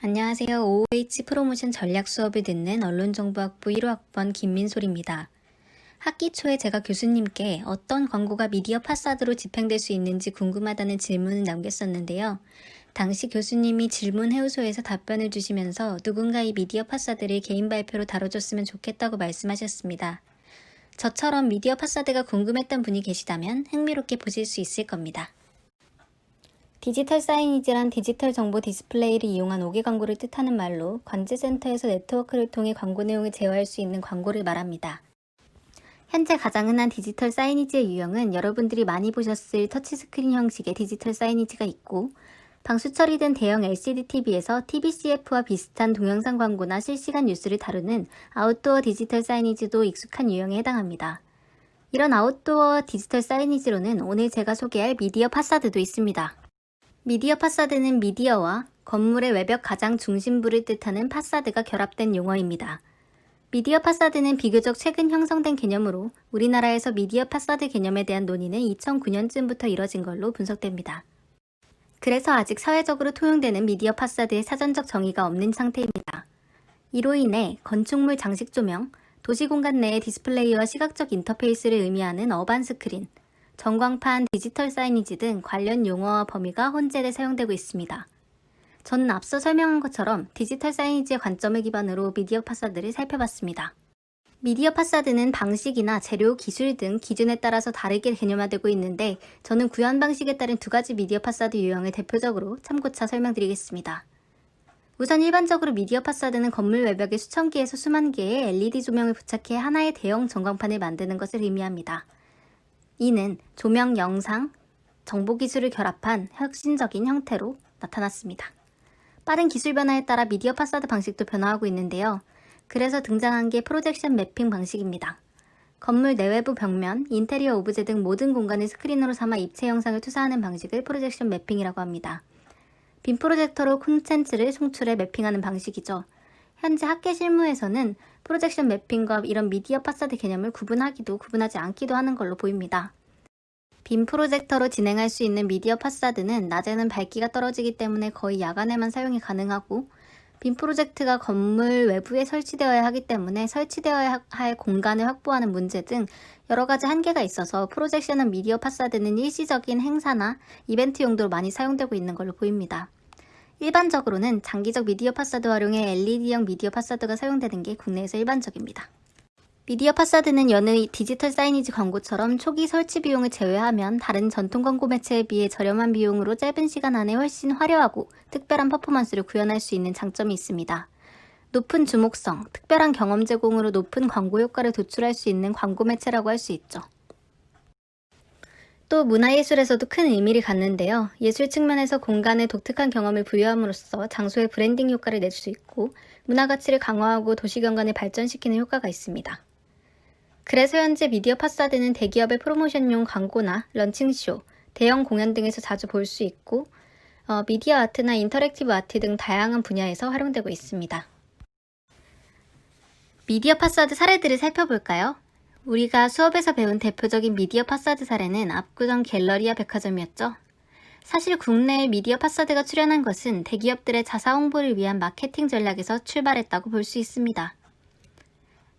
안녕하세요. OH 프로모션 전략 수업을 듣는 언론정보학부 1호학번 김민솔입니다. 학기 초에 제가 교수님께 어떤 광고가 미디어 파사드로 집행될 수 있는지 궁금하다는 질문을 남겼었는데요. 당시 교수님이 질문 해우소에서 답변을 주시면서 누군가 이 미디어 파사드를 개인 발표로 다뤄줬으면 좋겠다고 말씀하셨습니다. 저처럼 미디어 파사드가 궁금했던 분이 계시다면 흥미롭게 보실 수 있을 겁니다. 디지털 사이니지란 디지털 정보 디스플레이를 이용한 5개 광고를 뜻하는 말로 관제센터에서 네트워크를 통해 광고 내용을 제어할 수 있는 광고를 말합니다. 현재 가장 흔한 디지털 사이니지의 유형은 여러분들이 많이 보셨을 터치스크린 형식의 디지털 사이니지가 있고, 방수 처리된 대형 LCD TV에서 TVCF와 비슷한 동영상 광고나 실시간 뉴스를 다루는 아웃도어 디지털 사이니지도 익숙한 유형에 해당합니다. 이런 아웃도어 디지털 사이니지로는 오늘 제가 소개할 미디어 파사드도 있습니다. 미디어 파사드는 미디어와 건물의 외벽 가장 중심부를 뜻하는 파사드가 결합된 용어입니다. 미디어 파사드는 비교적 최근 형성된 개념으로 우리나라에서 미디어 파사드 개념에 대한 논의는 2009년쯤부터 이뤄진 걸로 분석됩니다. 그래서 아직 사회적으로 통용되는 미디어 파사드의 사전적 정의가 없는 상태입니다. 이로 인해 건축물 장식 조명, 도시공간 내의 디스플레이와 시각적 인터페이스를 의미하는 어반 스크린, 전광판, 디지털 사이니지 등 관련 용어와 범위가 혼재돼 사용되고 있습니다. 저는 앞서 설명한 것처럼 디지털 사이니지의 관점을 기반으로 미디어 파사드를 살펴봤습니다. 미디어 파사드는 방식이나 재료, 기술 등 기준에 따라서 다르게 개념화되고 있는데 저는 구현 방식에 따른 두 가지 미디어 파사드 유형을 대표적으로 참고차 설명드리겠습니다. 우선 일반적으로 미디어 파사드는 건물 외벽에 수천 개에서 수만 개의 LED 조명을 부착해 하나의 대형 전광판을 만드는 것을 의미합니다. 이는 조명, 영상, 정보기술을 결합한 혁신적인 형태로 나타났습니다. 빠른 기술 변화에 따라 미디어 파사드 방식도 변화하고 있는데요. 그래서 등장한 게 프로젝션 매핑 방식입니다. 건물 내외부 벽면, 인테리어 오브제 등 모든 공간을 스크린으로 삼아 입체 영상을 투사하는 방식을 프로젝션 매핑이라고 합니다. 빔 프로젝터로 콘텐츠를 송출해 매핑하는 방식이죠. 현재 학계 실무에서는 프로젝션 매핑과 이런 미디어 파사드 개념을 구분하기도 구분하지 않기도 하는 걸로 보입니다. 빔 프로젝터로 진행할 수 있는 미디어 파사드는 낮에는 밝기가 떨어지기 때문에 거의 야간에만 사용이 가능하고, 빔 프로젝트가 건물 외부에 설치되어야 하기 때문에 설치되어야 할 공간을 확보하는 문제 등 여러 가지 한계가 있어서 프로젝셔널 미디어 파사드는 일시적인 행사나 이벤트 용도로 많이 사용되고 있는 걸로 보입니다. 일반적으로는 장기적 미디어 파사드 활용에 LED형 미디어 파사드가 사용되는 게 국내에서 일반적입니다. 미디어 파사드는 여느 디지털 사이니지 광고처럼 초기 설치 비용을 제외하면 다른 전통 광고 매체에 비해 저렴한 비용으로 짧은 시간 안에 훨씬 화려하고 특별한 퍼포먼스를 구현할 수 있는 장점이 있습니다. 높은 주목성, 특별한 경험 제공으로 높은 광고 효과를 도출할 수 있는 광고 매체라고 할 수 있죠. 또 문화예술에서도 큰 의미를 갖는데요. 예술 측면에서 공간에 독특한 경험을 부여함으로써 장소의 브랜딩 효과를 낼 수 있고 문화 가치를 강화하고 도시 경관을 발전시키는 효과가 있습니다. 그래서 현재 미디어 파사드는 대기업의 프로모션용 광고나 런칭쇼, 대형 공연 등에서 자주 볼 수 있고 미디어 아트나 인터랙티브 아트 등 다양한 분야에서 활용되고 있습니다. 미디어 파사드 사례들을 살펴볼까요? 우리가 수업에서 배운 대표적인 미디어 파사드 사례는 압구정 갤러리아 백화점이었죠. 사실 국내에 미디어 파사드가 출현한 것은 대기업들의 자사 홍보를 위한 마케팅 전략에서 출발했다고 볼 수 있습니다.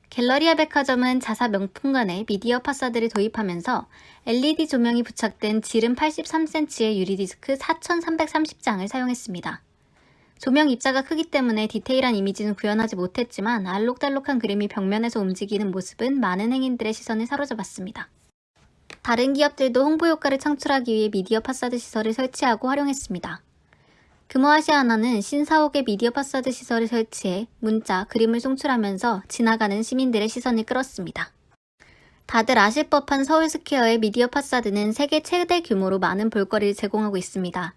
갤러리아 백화점은 자사 명품관에 미디어 파사드를 도입하면서 LED 조명이 부착된 지름 83cm의 유리디스크 4,330장을 사용했습니다. 조명 입자가 크기 때문에 디테일한 이미지는 구현하지 못했지만 알록달록한 그림이 벽면에서 움직이는 모습은 많은 행인들의 시선을 사로잡았습니다. 다른 기업들도 홍보 효과를 창출하기 위해 미디어 파사드 시설을 설치하고 활용했습니다. 금호아시아나는 신사옥에 미디어 파사드 시설을 설치해 문자, 그림을 송출하면서 지나가는 시민들의 시선을 끌었습니다. 다들 아실 법한 서울스퀘어의 미디어 파사드는 세계 최대 규모로 많은 볼거리를 제공하고 있습니다.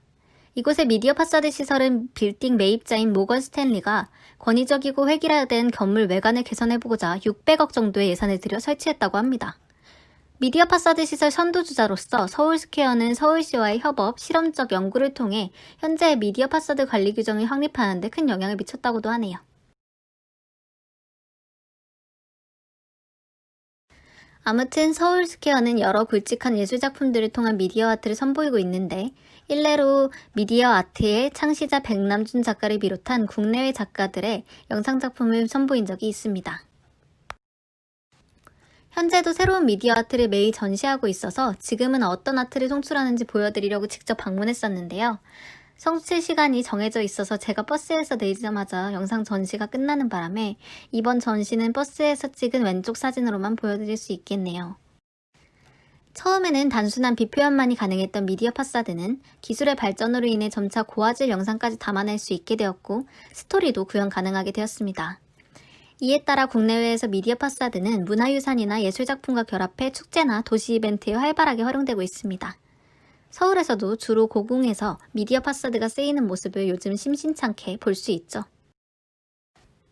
이곳의 미디어 파사드 시설은 빌딩 매입자인 모건 스탠리가 권위적이고 획일화된 건물 외관을 개선해보고자 600억 정도의 예산을 들여 설치했다고 합니다. 미디어 파사드 시설 선도주자로서 서울스퀘어는 서울시와의 협업, 실험적 연구를 통해 현재의 미디어 파사드 관리 규정을 확립하는 데 큰 영향을 미쳤다고도 하네요. 아무튼 서울스퀘어는 여러 굵직한 예술작품들을 통한 미디어 아트를 선보이고 있는데 일례로 미디어 아트의 창시자 백남준 작가를 비롯한 국내외 작가들의 영상작품을 선보인 적이 있습니다. 현재도 새로운 미디어 아트를 매일 전시하고 있어서 지금은 어떤 아트를 송출하는지 보여드리려고 직접 방문했었는데요. 송출 시간이 정해져 있어서 제가 버스에서 내리자마자 영상 전시가 끝나는 바람에 이번 전시는 버스에서 찍은 왼쪽 사진으로만 보여드릴 수 있겠네요. 처음에는 단순한 비표현만이 가능했던 미디어 파사드는 기술의 발전으로 인해 점차 고화질 영상까지 담아낼 수 있게 되었고 스토리도 구현 가능하게 되었습니다. 이에 따라 국내외에서 미디어 파사드는 문화유산이나 예술작품과 결합해 축제나 도시 이벤트에 활발하게 활용되고 있습니다. 서울에서도 주로 고궁에서 미디어 파사드가 쓰이는 모습을 요즘 심심찮게 볼 수 있죠.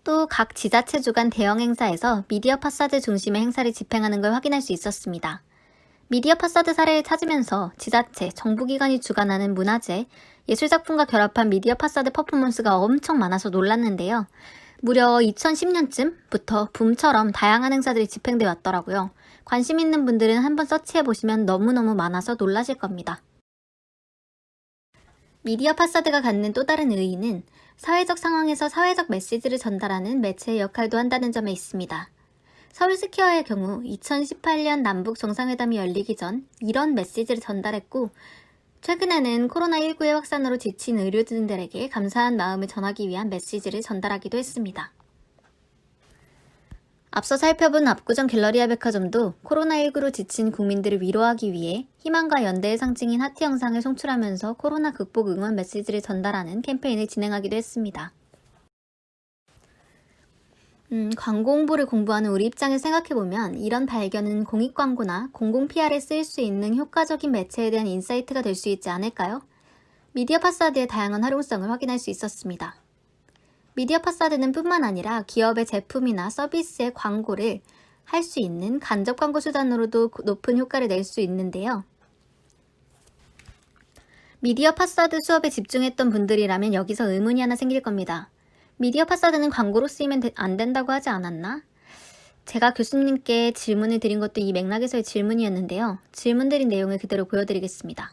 또 각 지자체 주관 대형 행사에서 미디어 파사드 중심의 행사를 집행하는 걸 확인할 수 있었습니다. 미디어 파사드 사례를 찾으면서 지자체, 정부기관이 주관하는 문화재, 예술작품과 결합한 미디어 파사드 퍼포먼스가 엄청 많아서 놀랐는데요. 무려 2010년쯤부터 붐처럼 다양한 행사들이 집행되어 왔더라고요. 관심 있는 분들은 한번 서치해보시면 너무너무 많아서 놀라실 겁니다. 미디어 파사드가 갖는 또 다른 의의는 사회적 상황에서 사회적 메시지를 전달하는 매체의 역할도 한다는 점에 있습니다. 서울스퀘어의 경우 2018년 남북 정상회담이 열리기 전 이런 메시지를 전달했고 최근에는 코로나19의 확산으로 지친 의료진들에게 감사한 마음을 전하기 위한 메시지를 전달하기도 했습니다. 앞서 살펴본 압구정 갤러리아 백화점도 코로나19로 지친 국민들을 위로하기 위해 희망과 연대의 상징인 하트 영상을 송출하면서 코로나 극복 응원 메시지를 전달하는 캠페인을 진행하기도 했습니다. 광고 홍보를 공부하는 우리 입장에서 생각해보면 이런 발견은 공익광고나 공공 PR에 쓰일 수 있는 효과적인 매체에 대한 인사이트가 될 수 있지 않을까요? 미디어 파사드의 다양한 활용성을 확인할 수 있었습니다. 미디어 파사드는 뿐만 아니라 기업의 제품이나 서비스의 광고를 할 수 있는 간접 광고 수단으로도 높은 효과를 낼 수 있는데요. 미디어 파사드 수업에 집중했던 분들이라면 여기서 의문이 하나 생길 겁니다. 미디어 파사드는 광고로 쓰이면 안 된다고 하지 않았나? 제가 교수님께 질문을 드린 것도 이 맥락에서의 질문이었는데요. 질문 드린 내용을 그대로 보여드리겠습니다.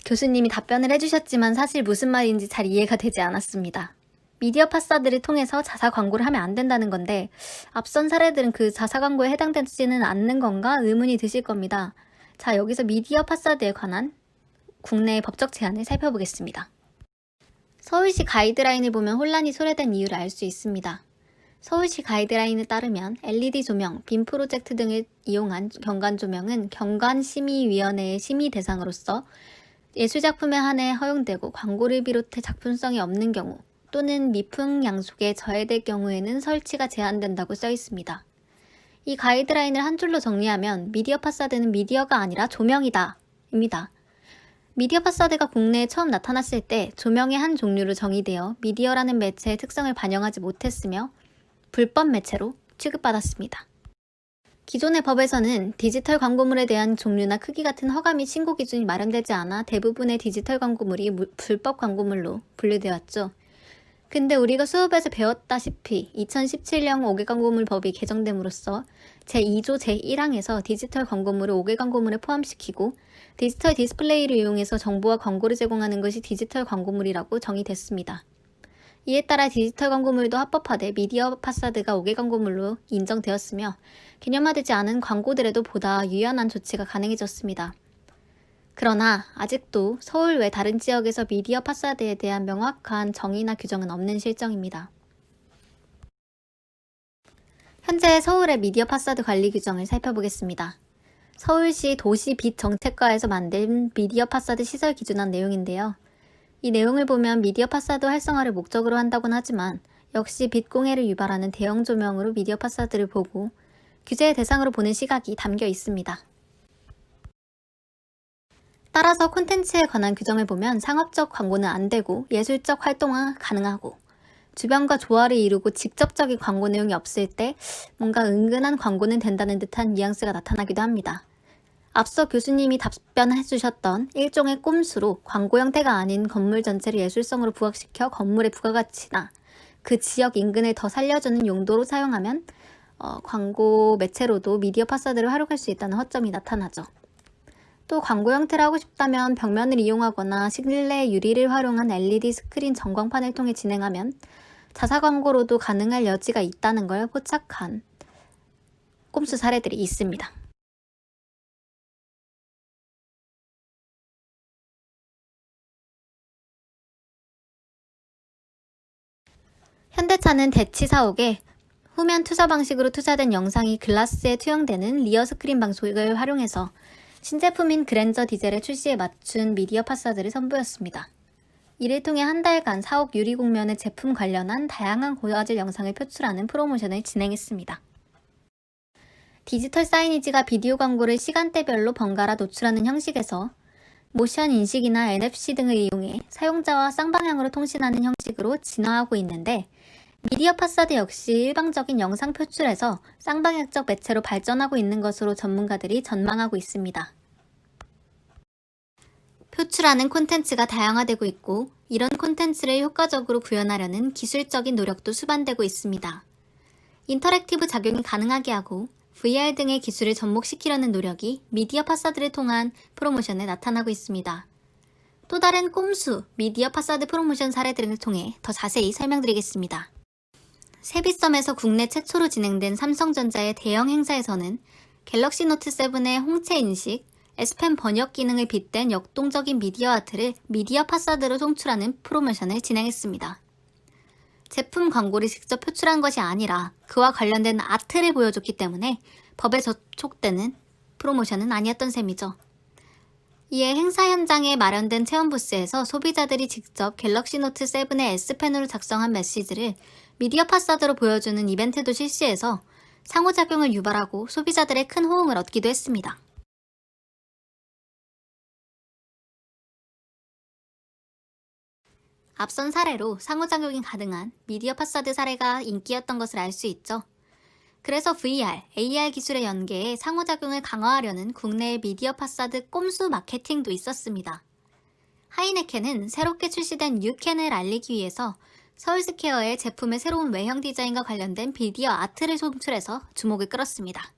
교수님이 답변을 해주셨지만 사실 무슨 말인지 잘 이해가 되지 않았습니다. 미디어 파사드를 통해서 자사 광고를 하면 안 된다는 건데 앞선 사례들은 그 자사 광고에 해당되지는 않는 건가 의문이 드실 겁니다. 자, 여기서 미디어 파사드에 관한 국내의 법적 제한을 살펴보겠습니다. 서울시 가이드라인을 보면 혼란이 초래된 이유를 알 수 있습니다. 서울시 가이드라인에 따르면 LED 조명, 빔 프로젝트 등을 이용한 경관 조명은 경관심의위원회의 심의 대상으로서 예술작품에 한해 허용되고 광고를 비롯해 작품성이 없는 경우 또는 미풍양속에 저해될 경우에는 설치가 제한된다고 써 있습니다. 이 가이드라인을 한 줄로 정리하면 미디어 파사드는 미디어가 아니라 조명이다 입니다. 미디어 파사드가 국내에 처음 나타났을 때 조명의 한 종류로 정의되어 미디어라는 매체의 특성을 반영하지 못했으며 불법 매체로 취급받았습니다. 기존의 법에서는 디지털 광고물에 대한 종류나 크기 같은 허가 및 신고 기준이 마련되지 않아 대부분의 디지털 광고물이 불법 광고물로 분류되었죠. 근데 우리가 수업에서 배웠다시피 2017년 5개 광고물법이 개정됨으로써 제2조 제1항에서 디지털 광고물을 5개 광고물에 포함시키고 디지털 디스플레이를 이용해서 정보와 광고를 제공하는 것이 디지털 광고물이라고 정의됐습니다. 이에 따라 디지털 광고물도 합법화돼 미디어 파사드가 5개 광고물로 인정되었으며 개념화되지 않은 광고들에도 보다 유연한 조치가 가능해졌습니다. 그러나 아직도 서울 외 다른 지역에서 미디어 파사드에 대한 명확한 정의나 규정은 없는 실정입니다. 현재 서울의 미디어 파사드 관리 규정을 살펴보겠습니다. 서울시 도시빛정책과에서 만든 미디어 파사드 시설 기준안 내용인데요. 이 내용을 보면 미디어 파사드 활성화를 목적으로 한다곤 하지만 역시 빛 공해를 유발하는 대형 조명으로 미디어 파사드를 보고 규제의 대상으로 보는 시각이 담겨 있습니다. 따라서 콘텐츠에 관한 규정을 보면 상업적 광고는 안 되고 예술적 활동은 가능하고 주변과 조화를 이루고 직접적인 광고 내용이 없을 때 뭔가 은근한 광고는 된다는 듯한 뉘앙스가 나타나기도 합니다. 앞서 교수님이 답변해 주셨던 일종의 꼼수로 광고 형태가 아닌 건물 전체를 예술성으로 부각시켜 건물의 부가가치나 그 지역 인근을 더 살려주는 용도로 사용하면 광고 매체로도 미디어 파사드를 활용할 수 있다는 허점이 나타나죠. 또 광고 형태를 하고 싶다면 벽면을 이용하거나 실내 유리를 활용한 LED 스크린 전광판을 통해 진행하면 자사 광고로도 가능할 여지가 있다는 걸 포착한 꼼수 사례들이 있습니다. 현대차는 대치 사옥에 후면 투사 방식으로 투사된 영상이 글라스에 투영되는 리어 스크린 방식을 활용해서 신제품인 그랜저 디젤의 출시에 맞춘 미디어 파사드를 선보였습니다. 이를 통해 한 달간 사옥 유리곡면의 제품 관련한 다양한 고화질 영상을 표출하는 프로모션을 진행했습니다. 디지털 사이니지가 비디오 광고를 시간대별로 번갈아 노출하는 형식에서 모션 인식이나 NFC 등을 이용해 사용자와 쌍방향으로 통신하는 형식으로 진화하고 있는데, 미디어 파사드 역시 일방적인 영상 표출에서 쌍방향적 매체로 발전하고 있는 것으로 전문가들이 전망하고 있습니다. 표출하는 콘텐츠가 다양화되고 있고, 이런 콘텐츠를 효과적으로 구현하려는 기술적인 노력도 수반되고 있습니다. 인터랙티브 작용이 가능하게 하고 VR 등의 기술을 접목시키려는 노력이 미디어 파사드를 통한 프로모션에 나타나고 있습니다. 또 다른 꼼수 미디어 파사드 프로모션 사례들을 통해 더 자세히 설명드리겠습니다. 세비섬에서 국내 최초로 진행된 삼성전자의 대형 행사에서는 갤럭시 노트 7의 홍채 인식, S펜 번역 기능을 빗댄 역동적인 미디어 아트를 미디어 파사드로 송출하는 프로모션을 진행했습니다. 제품 광고를 직접 표출한 것이 아니라 그와 관련된 아트를 보여줬기 때문에 법에 저촉되는 프로모션은 아니었던 셈이죠. 이에 행사 현장에 마련된 체험 부스에서 소비자들이 직접 갤럭시 노트 7의 S펜으로 작성한 메시지를 미디어 파사드로 보여주는 이벤트도 실시해서 상호작용을 유발하고 소비자들의 큰 호응을 얻기도 했습니다. 앞선 사례로 상호작용이 가능한 미디어 파사드 사례가 인기였던 것을 알 수 있죠. 그래서 VR, AR 기술의 연계에 상호작용을 강화하려는 국내의 미디어 파사드 꼼수 마케팅도 있었습니다. 하이네켄은 새롭게 출시된 뉴켄을 알리기 위해서 서울스퀘어의 제품의 새로운 외형 디자인과 관련된 미디어 아트를 송출해서 주목을 끌었습니다.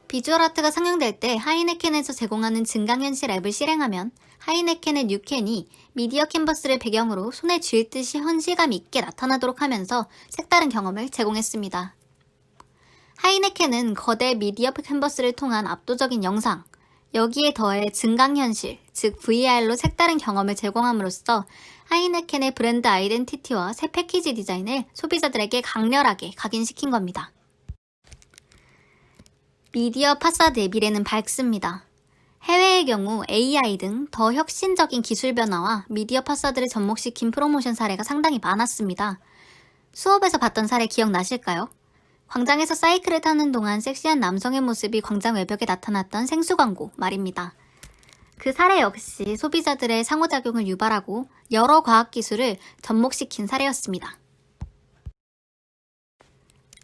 비주얼 아트가 상영될 때 하이네켄에서 제공하는 증강현실 앱을 실행하면 하이네켄의 뉴켄이 미디어 캔버스를 배경으로 손에 쥘 듯이 현실감 있게 나타나도록 하면서 색다른 경험을 제공했습니다. 하이네켄은 거대 미디어 캔버스를 통한 압도적인 영상, 여기에 더해 증강현실, 즉 VR로 색다른 경험을 제공함으로써 하이네켄의 브랜드 아이덴티티와 새 패키지 디자인을 소비자들에게 강렬하게 각인시킨 겁니다. 미디어 파사드의 미래는 밝습니다. 해외의 경우 AI 등 더 혁신적인 기술 변화와 미디어 파사드를 접목시킨 프로모션 사례가 상당히 많았습니다. 수업에서 봤던 사례 기억나실까요? 광장에서 사이클을 타는 동안 섹시한 남성의 모습이 광장 외벽에 나타났던 생수 광고 말입니다. 그 사례 역시 소비자들의 상호작용을 유발하고 여러 과학기술을 접목시킨 사례였습니다.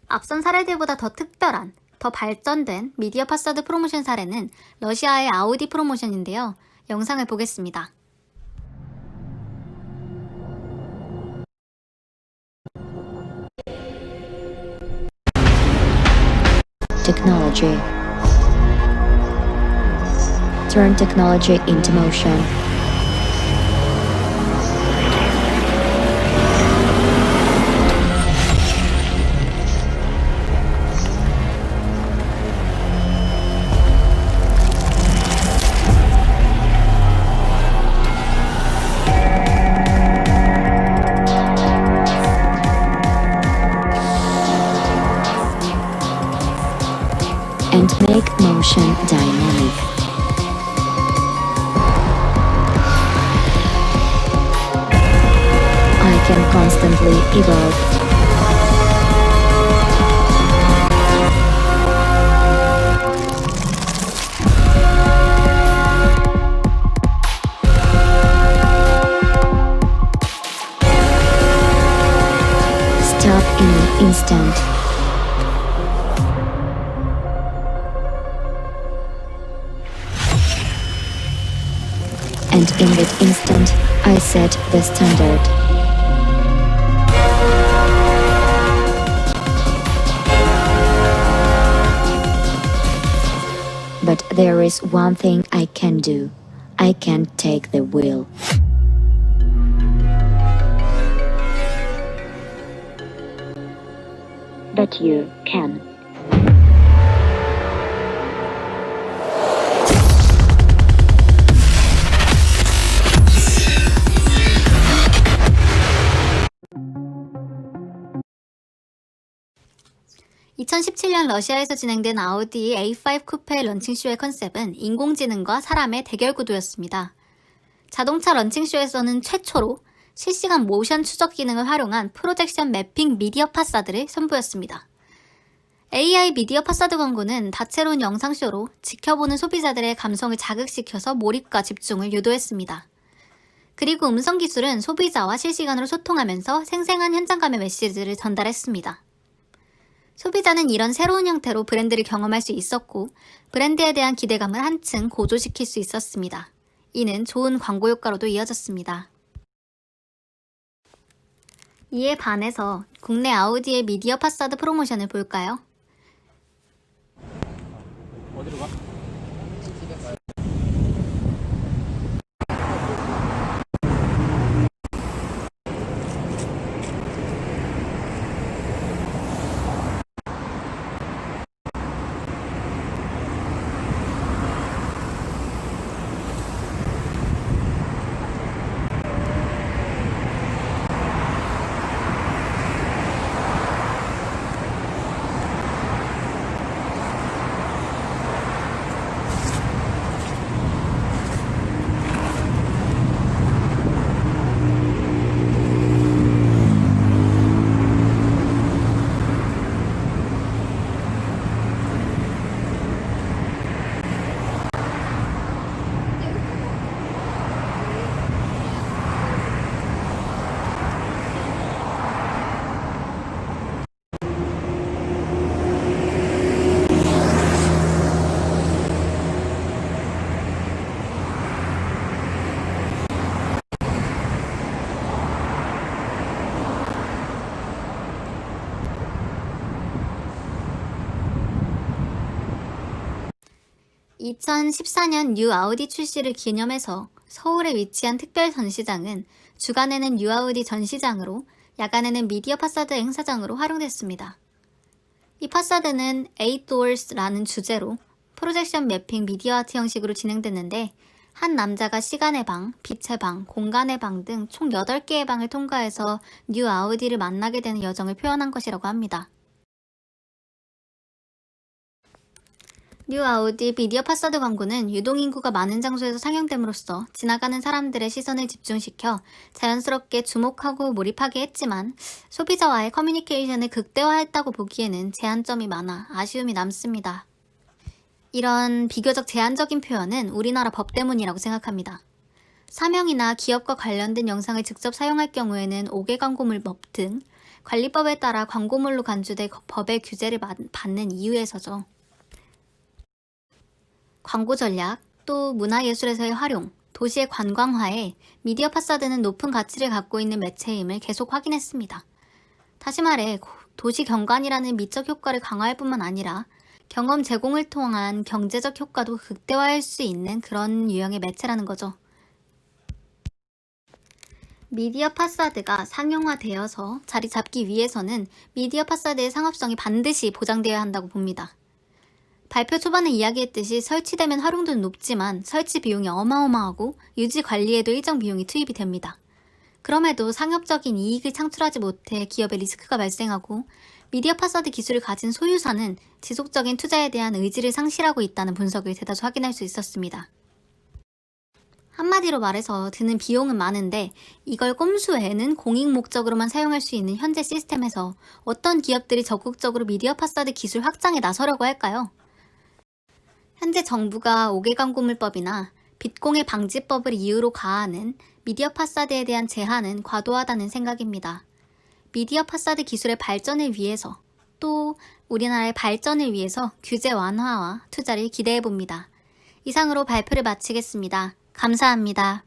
앞선 사례들보다 더 특별한, 더 발전된 미디어 파사드 프로모션 사례는 러시아의 아우디 프로모션인데요. 영상을 보겠습니다. Technology. Turn technology into motion. can constantly evolve. Stop in an instant. And in that instant, I set the standard. But there is one thing I can do. I can take the wheel. But you can. (2017년) 러시아에서 진행된 아우디 A5 쿠페 런칭쇼의 컨셉은 인공지능과 사람의 대결 구도였습니다. 자동차 런칭쇼에서는 최초로 실시간 모션 추적 기능을 활용한 프로젝션 매핑 미디어 파사드를 선보였습니다. AI 미디어 파사드 광고는 다채로운 영상쇼로 지켜보는 소비자들의 감성을 자극시켜서 몰입과 집중을 유도했습니다. 그리고 음성 기술은 소비자와 실시간으로 소통하면서 생생한 현장감의 메시지를 전달했습니다. 소비자는 이런 새로운 형태로 브랜드를 경험할 수 있었고 브랜드에 대한 기대감을 한층 고조시킬 수 있었습니다. 이는 좋은 광고 효과로도 이어졌습니다. 이에 반해서 국내 아우디의 미디어 파사드 프로모션을 볼까요? 어디로 가? 2014년 뉴 아우디 출시를 기념해서 서울에 위치한 특별 전시장은 주간에는 뉴 아우디 전시장으로 야간에는 미디어 파사드 행사장으로 활용됐습니다. 이 파사드는 8Doors라는 주제로 프로젝션 매핑 미디어 아트 형식으로 진행됐는데 한 남자가 시간의 방, 빛의 방, 공간의 방 등 총 8개의 방을 통과해서 뉴 아우디를 만나게 되는 여정을 표현한 것이라고 합니다. 뉴 아우디 미디어 파사드 광고는 유동인구가 많은 장소에서 상영됨으로써 지나가는 사람들의 시선을 집중시켜 자연스럽게 주목하고 몰입하게 했지만 소비자와의 커뮤니케이션을 극대화했다고 보기에는 제한점이 많아 아쉬움이 남습니다. 이런 비교적 제한적인 표현은 우리나라 법 때문이라고 생각합니다. 사명이나 기업과 관련된 영상을 직접 사용할 경우에는 5개 광고물법 등 관리법에 따라 광고물로 간주돼 법의 규제를 받는 이유에서죠. 광고 전략, 또 문화예술에서의 활용, 도시의 관광화에 미디어 파사드는 높은 가치를 갖고 있는 매체임을 계속 확인했습니다. 다시 말해 도시 경관이라는 미적 효과를 강화할 뿐만 아니라 경험 제공을 통한 경제적 효과도 극대화할 수 있는 그런 유형의 매체라는 거죠. 미디어 파사드가 상용화되어서 자리 잡기 위해서는 미디어 파사드의 상업성이 반드시 보장되어야 한다고 봅니다. 발표 초반에 이야기했듯이 설치되면 활용도는 높지만 설치 비용이 어마어마하고 유지 관리에도 일정 비용이 투입이 됩니다. 그럼에도 상업적인 이익을 창출하지 못해 기업의 리스크가 발생하고 미디어 파사드 기술을 가진 소유사는 지속적인 투자에 대한 의지를 상실하고 있다는 분석을 대다수 확인할 수 있었습니다. 한마디로 말해서 드는 비용은 많은데 이걸 꼼수에는 공익 목적으로만 사용할 수 있는 현재 시스템에서 어떤 기업들이 적극적으로 미디어 파사드 기술 확장에 나서려고 할까요? 현재 정부가 5개 광고물법이나 빗공해 방지법을 이유로 가하는 미디어 파사드에 대한 제한은 과도하다는 생각입니다. 미디어 파사드 기술의 발전을 위해서 또 우리나라의 발전을 위해서 규제 완화와 투자를 기대해 봅니다. 이상으로 발표를 마치겠습니다. 감사합니다.